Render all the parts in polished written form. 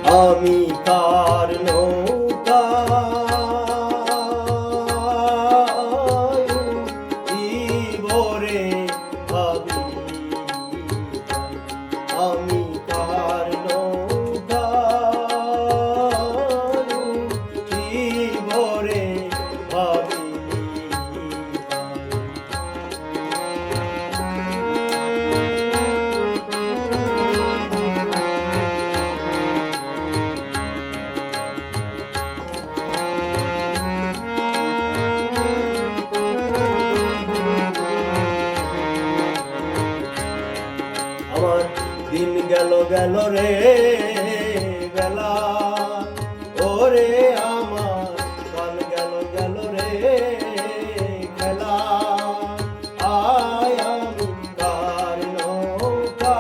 আমি কার নৌকা ভরে ভাবি আমি কার নৌকা ভরে ভাবি আমার দিন গেল গেল রে বেলা ওরে আমার কাল গেল গেল রে খেলা আয় আমি কার নৌকা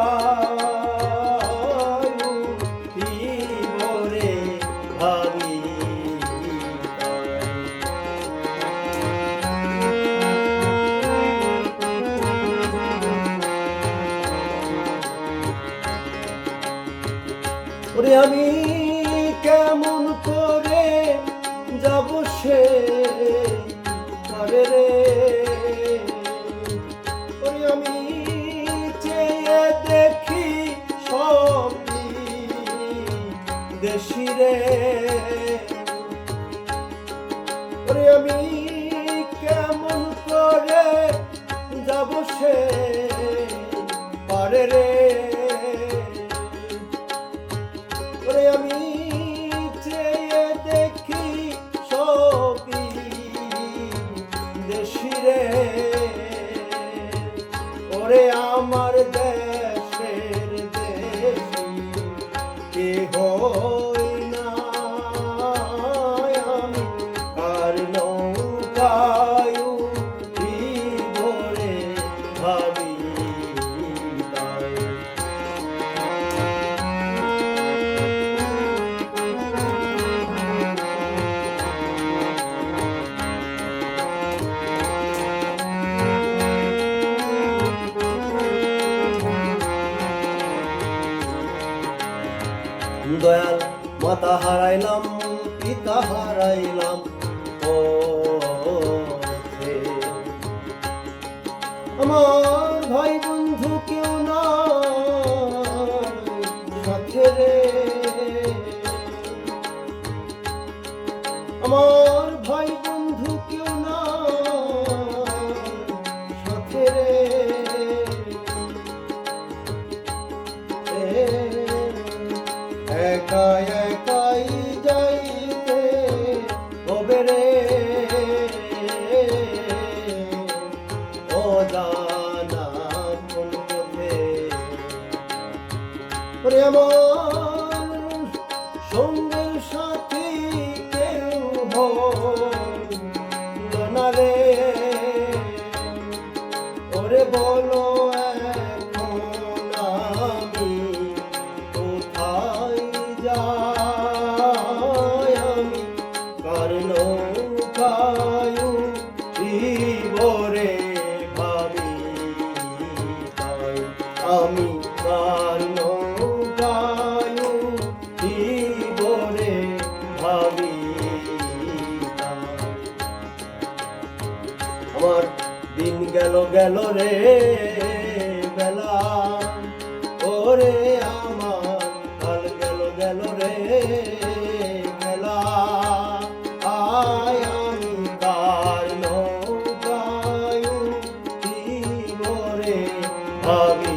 ভরে ভাবি ওরে আমি কেমন করে যাব সে ঘরে রে ওরে আমি চেয়ে দেখি সবই দেশি রে ওরে আমি কেমন করে যাব সে পারে রে ওরে আমি চেয়ে দেখি সবই দেশি রে ওরে আমার দেশের দেশি কে হই না আমি কার নৌকায় ভরে ভাবি দয়াল মাতা হারাইলাম পিতা হারাইলাম ও আমার ভাই বন্ধু কেউ না সাথে রে আমার ভাই বন্ধু কেউ না সাথে রে একা একাই যাইতে হবে রে ও জানা কোন পথে ওরে আমার সঙ্গের সাথী কেউ হলো না রে ওরে বলো এখন আমি কোথায় যাই আমি কার নৌকায় ভরে ভাবি আমি কার নৌকায় ভরে ভাবি আমার দিন গেল গেল রে বেলা ওরে আমার কাল গেল গেল রে বেলা আয় আমি কার নৌকায় ভরে ভাবি